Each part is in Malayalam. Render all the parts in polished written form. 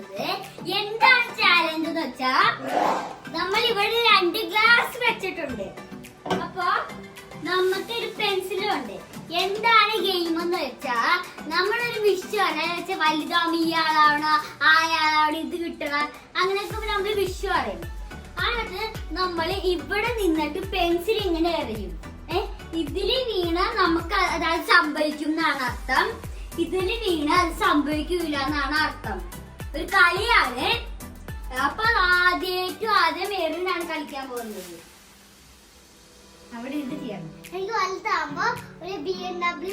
പറയുന്നത്. എന്താണ് ചാലഞ്ച് എന്ന് വെച്ചാ നമ്മൾ ഇവിടെ 2 ഗ്ലാസ് വെച്ചിട്ടുണ്ട്. അപ്പൊ നമുക്കൊരു പെൻസിലും ഉണ്ട്. എന്താണ് ഗെയിം എന്ന് വെച്ചാ നമ്മളൊരു വിഷ് പറയാ വലുതാവുമ്പോ ഈ ആളാവണോ ആളാവണം ഇത് കിട്ടണം അങ്ങനെയൊക്കെ നമ്മൾ വിഷ് പറയും. എന്നിട്ട് നമ്മൾ ഇവിടെ നിന്നിട്ട് പെൻസിൽ ഇങ്ങനെ എറിയും. ഇതില് വീണ നമുക്ക് അത് സംഭവിക്കും എന്നാണ് അർത്ഥം. ഇതില് വീണ അത് സംഭവിക്കില്ല എന്നാണ് അർത്ഥം. ഒരു കളിയാണ്. അപ്പൊ ആദ്യം എറിഞ്ഞാണ് കളിക്കാൻ പോകുന്നത്. അവിടെ ഇത് ചെയ്യണം. എനിക്ക് വലുതാകുമ്പോ ഒരു BMW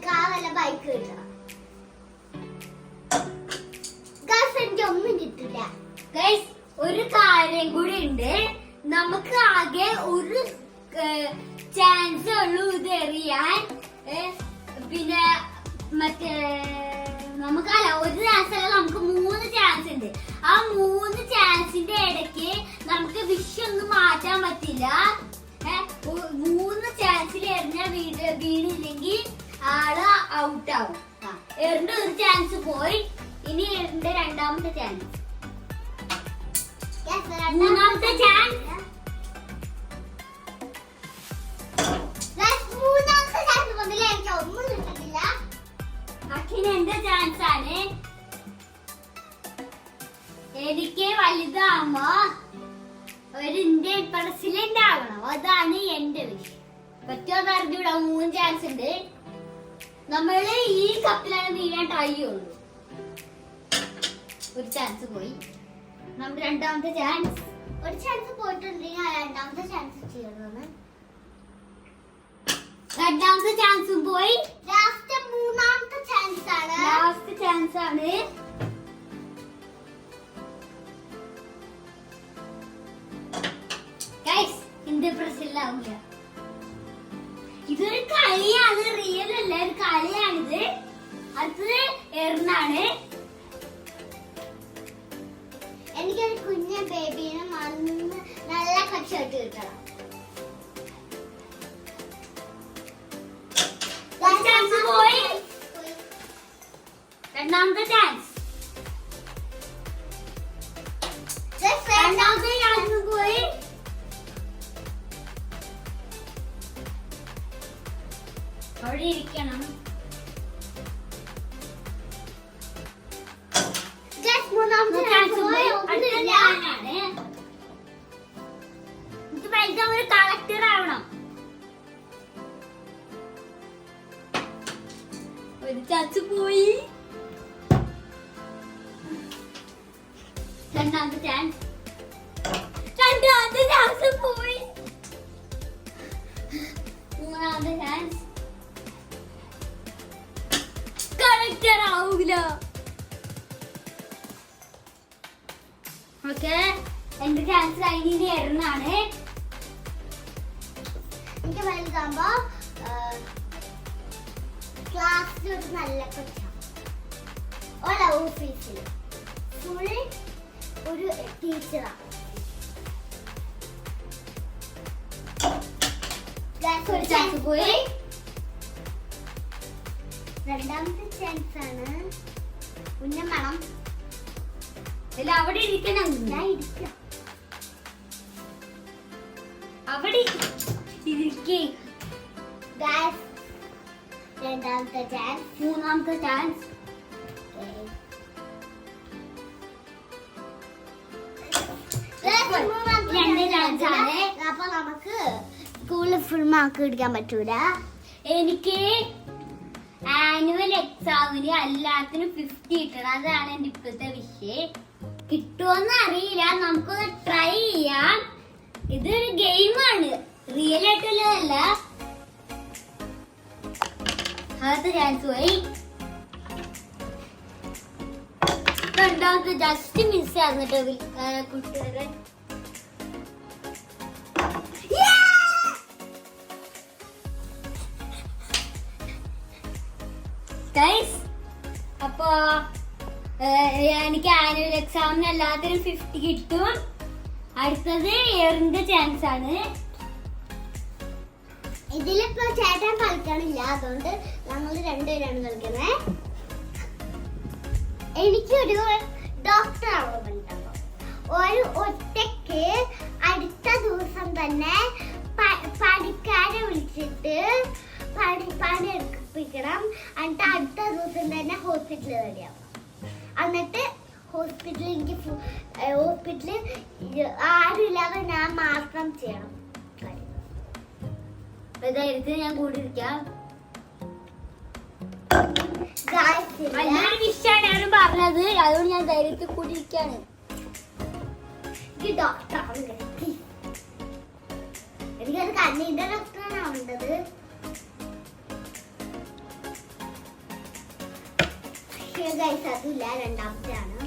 കാറല്ല ബൈക്ക് കിട്ടണം. എനിക്ക് ഒന്നും കിട്ടില്ല. ഒരു കാര്യം കൂടി ഉണ്ട്. നമുക്ക് ആകെ ഒരു ചാൻസ് ഉള്ളൂ ഇത് എറിയാൻ. പിന്നെ മറ്റേ നമുക്കല്ല ഒരു ചാൻസ് അല്ല, നമുക്ക് 3 ചാൻസ് ഉണ്ട്. ആ 3 ചാൻസിന്റെ ഇടയ്ക്ക് നമുക്ക് വിഷയൊന്നും മാറ്റാൻ പറ്റില്ല. 3 ചാൻസിൽ എറിഞ്ഞ വീണില്ലെങ്കിൽ ആള് ഔട്ട് ആവും. എറിഞ്ഞ ഒരു ചാൻസ് പോയി. ഇനി എറിഞ്ഞ രണ്ടാമത്തെ ചാൻസ്, മൂന്നാമത്തെ ചാൻസ്. എനിക്ക് ഒന്നും കിട്ടുന്നില്ല. അഖിന് എന്റെ ചാൻസ് ആണ്. എനിക്ക് വലുതാകുമ്പോ ഒരു ഇന്ത്യൻ പ്രസിഡന്റ് ആവണം. അതാണ് എന്റെ വിഷയം. പറ്റുമോ അറിഞ്ഞൂടാ. 3 ചാൻസ് ഉണ്ട്. നമ്മള് ഈ കപ്പിലാണ് വീഴാൻ ട്രൈ ചെയ്യുള്ളൂ. ഒരു ചാൻസ് പോയി. നമ്മുടെ രണ്ടാമത്തെ ചാൻസ്. ഒരു ചാൻസ് പോയിട്ടുണ്ടെങ്കിൽ രണ്ടാമത്തെ ചാൻസ് ചെയ്യണമെന്ന്. രണ്ടാമത്തെ ചാൻസും പോയി. ലാസ്റ്റ് മൂന്നാമത്തെ ചാൻസ് ആണ്. ലാസ്റ്റ് ചാൻസ് ആണ്. ഇന്ത്യ പ്രസിഡന്റ് ഇതൊരു കളിയാണ്, റിയൽ അല്ല, ഒരു കളിയാണിത്. അടുത്തത് എറിനാണ്. എനിക്കൊരു കുഞ്ഞ ബേബീനെ നല്ല കച്ചവട്ട് കിട്ടണം. ചാൻസ് പോയി. രണ്ടാമത്തെ ചാൻസ്. രണ്ടാമത്തെ ചാൻസ് പോയി. അവിടെ ഇരിക്കണം. മൂന്നാമത്തെ ചാൻസ് പോയി. ഒരു കളക്ടർ ആവണം. ഒരു ചാൻസ് പോയി. രണ്ടാമത്തെ ചാൻസ്. രണ്ടാമത്തെ ചാൻസ് പോയി. മൂന്നാമത്തെ ചാൻസ്. കളക്ടർ ആവൂല. ഓക്കെ, എന്റെ ചാൻസ് കഴിഞ്ഞ എറിനാണ്. എനിക്ക് വലുതാകുമ്പോ ക്ലാസ്സിൽ ഒരു നല്ല കൊച്ച ഓഫീസിൽ ഫുൾ ഒരു ടീച്ചറാണ്. ഒരു ചാൻസ് പോയി. രണ്ടാമത്തെ ചാൻസ് ആണ്. ഉന്നം വേണം. അല്ല, അവിടെ ഇരിക്കണം. ഞാൻ ഇരിക്കാം. അവിടെ ഇരിക്കേ. രണ്ടാമത്തെ ചാൻസ്. മൂന്നാമത്തെ ചാൻസ്. രണ്ട് ചാൻസ് ആണ്. അപ്പൊ നമുക്ക് സ്കൂളിൽ ഫുൾ മാർക്ക് പിടിക്കാൻ പറ്റൂല. എനിക്ക് ആനുവൽ എക്സാമിന് എല്ലാത്തിനും 50 കിട്ടണം. അതാണ് എന്റെ ഇപ്പോഴത്തെ വിഷയം. കിട്ടുമെന്ന് അറിയില്ല. നമുക്കൊന്ന് ട്രൈ ചെയ്യാം. ഇതൊരു ഗെയിമാണ്, റിയൽ ആയിട്ടുള്ളതല്ല. അടുത്ത ചാൻസ് പോയി. രണ്ടാമത്തെ ജസ്റ്റ് മിസ് ആയിരുന്നിട്ട് കുട്ടികളെ. അപ്പൊ എനിക്ക് ആനുവൽ എക്സാമിന് എല്ലാത്തിനും 50 കിട്ടും. അടുത്തത് എയറിന്റെ ചാൻസ് ആണ്. ഇതിലിപ്പോ ചേട്ടൻ കളിക്കണില്ല, അതുകൊണ്ട് ഞങ്ങൾ രണ്ടുപേരാണ് കളിക്കുന്നത്. എനിക്കൊരു ഡോക്ടർ ആവുന്നുണ്ടാവും. ഒരു ഒറ്റയ്ക്ക് അടുത്ത ദിവസം തന്നെ പണിക്കാരെ വിളിച്ചിട്ട് പണി എടുപ്പിക്കണം. എന്നിട്ട് അടുത്ത ദിവസം തന്നെ ഹോസ്പിറ്റലിൽ റെഡിയാവും. എന്നിട്ട് ഹോസ്പിറ്റലിൽ ആരുമില്ലാതെ ഞാൻ മാത്രം ചെയ്യണം. ധൈര്യത്തിൽ ഞാൻ കൂടിയിരിക്കാം. Guys, നല്ലൊരു വിഷയാണ് ഞാൻ പറഞ്ഞത്, അതുകൊണ്ട് ഞാൻ ധൈര്യത്തിൽ കൂടിയിരിക്കാണ്. എനിക്ക് ഡോക്ടർ ആവുന്നത് എനിക്കത് കണ്ണിന്റെ ഡോക്ടറാണ് ആവേണ്ടത്. ഗൈസ് അതില്ല, രണ്ടാമത്തെ ആണ്.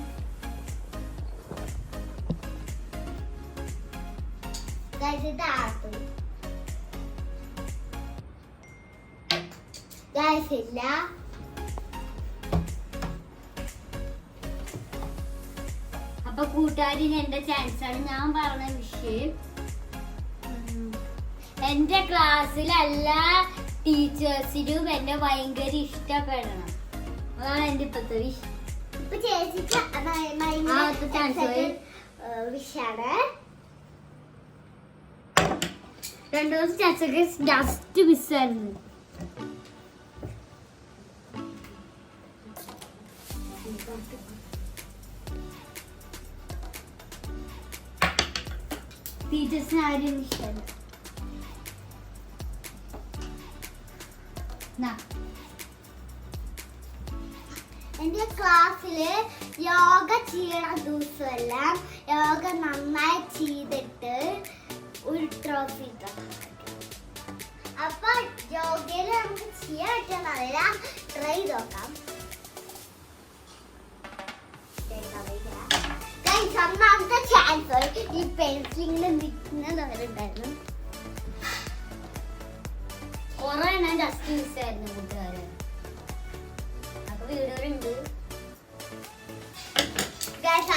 ഗൈസ് ഇത് ആർത്തു. ഗൈസ് ഇല്ല. അപ്പൊ കൂട്ടുകാരിന് എന്റെ ചാൻസ് ആണ്. ഞാൻ പറഞ്ഞ വിഷയം എന്റെ ക്ലാസ്സിലെല്ലാ ടീച്ചേഴ്സിനും എന്നെ ഭയങ്കര ഇഷ്ടപ്പെടണം. അതാണ് എന്റെ ഇപ്പത്തെ വിഷയം. ഇപ്പൊ ചേച്ചിക്ക് വിഷാണ്. രണ്ടു ദിവസം ചാൻസൊക്കെ ജസ്റ്റ് മിസ്സായിരുന്നു. ടീച്ചേഴ്സിന് ആരും ഇഷ്ടമല്ല. എന്റെ ക്ലാസ്സില് യോഗ ചെയ്യണ ദിവസമെല്ലാം യോഗ നന്നായി ചെയ്തിട്ട് ഒരു ട്രോഫി കിട്ടും. അപ്പൊ യോഗയില് നമുക്ക് ചെയ്യാൻ പറ്റുന്നതല്ല, ട്രൈ ചെയ്ത് നോക്കാം. ഒന്നാമത്തെ ചാൻസ് ഈ പെൻസിലിങ്ങനെ നിൽക്കുന്നവരുണ്ടായിരുന്നു. കൊറേ ഞാൻ ജസ്റ്റ് മിസ്സായിരുന്നു കൂട്ടുകാരെ. അപ്പൊ വീഡിയോയിലുണ്ട്.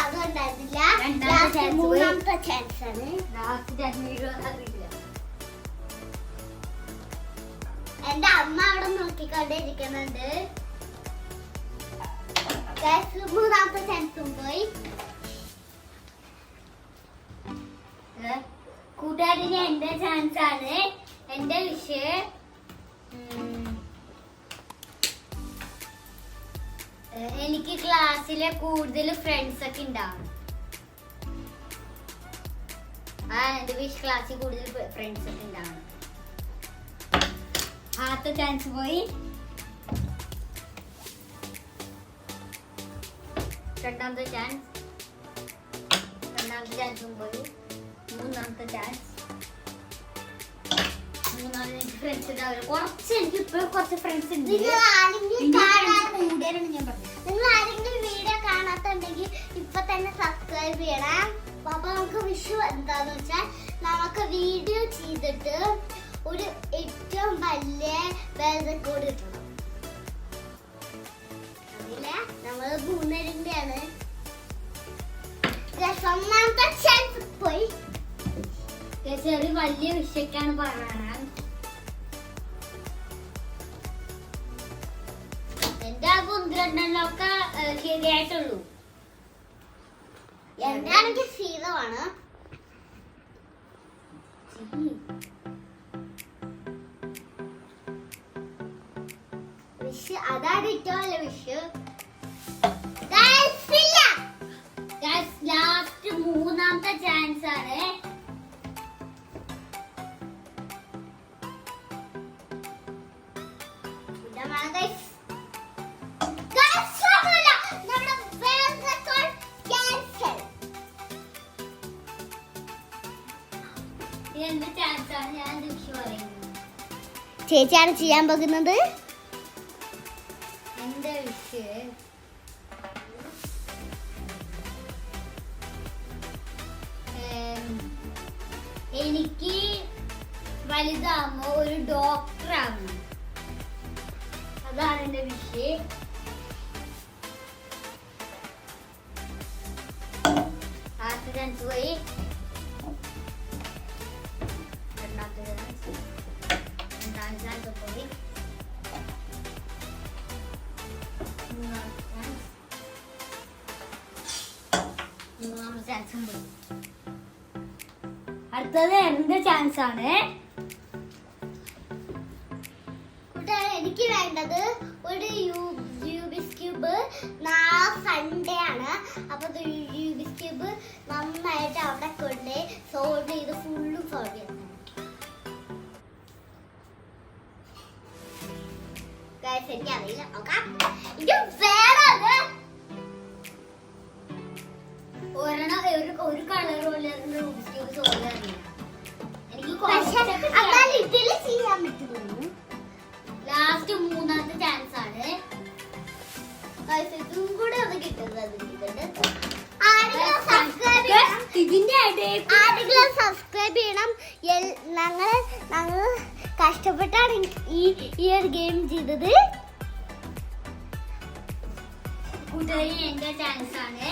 അതുണ്ടായിരുന്നില്ല. രണ്ടാമത്തെ chance മൂന്നാമത്തെ ചാൻസ് ആണ്. അറിയില്ല. എന്റെ അമ്മ അവിടെ നോക്കിക്കൊണ്ടിരിക്കുന്നുണ്ട്. മൂന്നാമത്തെ ചാൻസും പോയി. കൂട്ടുകാരിന് എന്റെ ചാൻസ് ആണ്. എന്റെ വിഷയം എനിക്ക് ക്ലാസ്സിലെ കൂടുതൽ ഫ്രണ്ട്സ് ഒക്കെ ഉണ്ടാവണം. എന്റെ വിഷ് ക്ലാസ്സിൽ കൂടുതൽ ഫ്രണ്ട്സ് ഒക്കെ ഉണ്ടാവണം. ആദ്യത്തെ ചാൻസ് പോയി. രണ്ടാമത്തെ ചാൻസും പോയി. മൂന്നാമത്തെ ചാൻസ്. മൂന്നാമത്തെ ഫ്രണ്ട്സ് ഉണ്ടാവില്ല. കുറച്ച് എനിക്ക് ഇപ്പോഴും കുറച്ച് ഫ്രണ്ട്സ് ഉണ്ട്. നിങ്ങൾ ആരെങ്കിലും കൂടുതലാണ് ഞാൻ പറഞ്ഞത്. നിങ്ങൾ ആരെങ്കിലും വീഡിയോ കാണാത്തുണ്ടെങ്കിൽ ഇപ്പൊ തന്നെ സബ്സ്ക്രൈബ് ചെയ്യണം. അപ്പൊ നമുക്ക് വിഷു എന്താന്ന് വെച്ചാൽ നമുക്ക് വീഡിയോ ചെയ്തിട്ട് ഒരു ഏറ്റവും വലിയ വേൾഡ് റെക്കോർഡ് കിട്ടണം. അതില്ല നമ്മള് മൂന്നരണ്ടാണ്. ഒന്നാമത്തെ ചാൻസ് പോയി. ചെറിയ വലിയ വിഷയക്കാണ് പറയുന്നത്. എന്റെ ആ ഒന്ന് രണ്ടെണ്ണമൊക്കെ ശരിയായിട്ടുള്ളൂ. എന്താണെങ്കിൽ സീറോ ആണ്. വിഷ് അതാണ് ഏറ്റവും വലിയ വിഷ്. ലാസ്റ്റ് മൂന്നാമത്തെ ചാൻസ് ആണ്. എന്റെ ചാൻസ് ആണ്. ഞാൻ വിഷു പറയുന്നത്. ചേച്ചിയാണ് ചെയ്യാൻ പോകുന്നത്. എന്റെ വിഷയം എനിക്ക് വലുതാകുമ്പോ ഒരു ഡോക്ടർ ആവണം. അതാണ് എന്റെ വിഷയം. ആദ്യത്തെ ചാൻസ് പോയി. രണ്ടാമത്തെ ചാൻസ് പോയി. മൂന്നാമത്തെ ചാൻസ്. ചാൻസും പോയി. അടുത്തത് എന്റെ ചാൻസ് ആണ്. കൂട്ടുകാരെ, എനിക്ക് വേണ്ടത് ഒരു യൂബിസ് ക്യൂബ്. നാളെ സൺഡേ ആണ്. അപ്പൊ യൂബിസ് ക്യൂബ് നന്നായിട്ട് അവിടെ കൊണ്ട് സോൾവ് ചെയ്ത് ഫുള്ളും സോൾവ് ചെയ്യണം. എനിക്കറിയില്ല, നോക്കാം. ഇത് വേറെ ഒരു കളർ പോലെ റൂബിക്സ് ക്യൂബ് സോൾവ് അറിയില്ല. എനിക്ക് എന്നാൽ ഇതില് ചെയ്യാൻ പറ്റുന്നു. ലാസ്റ്റ് മൂന്നാമത്തെ ചാൻസ് ആണ്. ഇതും കൂടെ ഒന്ന് കിട്ടുന്നത് ഇതിന്റെ ഇടയിൽ ആരെങ്കിലും സബ്സ്ക്രൈബ് ചെയ്യണം. ഞങ്ങൾ കഷ്ടപ്പെട്ടാണ് ഈ ഒരു ഗെയിം ചെയ്തത്. കൂട്ടുകാരി എന്റെ ചാൻസ് ആണ്.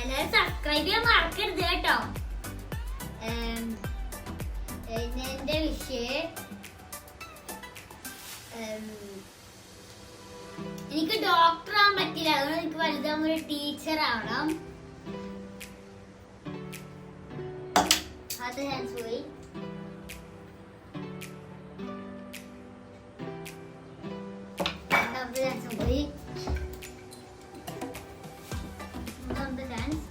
എല്ലാവരും സബ്സ്ക്രൈബ് ചെയ്യാൻ മറക്കരുത് കേട്ടോ. എന്റെ വിഷയം എനിക്ക് ഡോക്ടർ ആവാൻ പറ്റില്ല. അതുകൊണ്ട് എനിക്ക് വലുതാകുമ്പോൾ ഒരു ടീച്ചർ ആവണം. അത് ചാൻസ് പോയി. രണ്ടാമത്തെ ചാൻസും പോയി. മൂന്നാമത്തെ ചാൻസ്.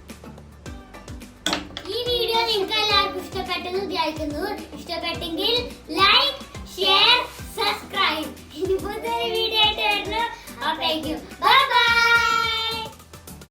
ഈ വീഡിയോ നിങ്ങൾക്ക് എല്ലാവർക്കും ഇഷ്ടപ്പെട്ടെന്ന് വിചാരിക്കുന്നു. ഇഷ്ടപ്പെട്ടെങ്കിൽ ലൈക്ക്, ഷെയർ, സബ്സ്ക്രൈബ്. ഇനി പുതിയൊരു വീഡിയോ ആയിട്ട് വരുന്നു. Thank you.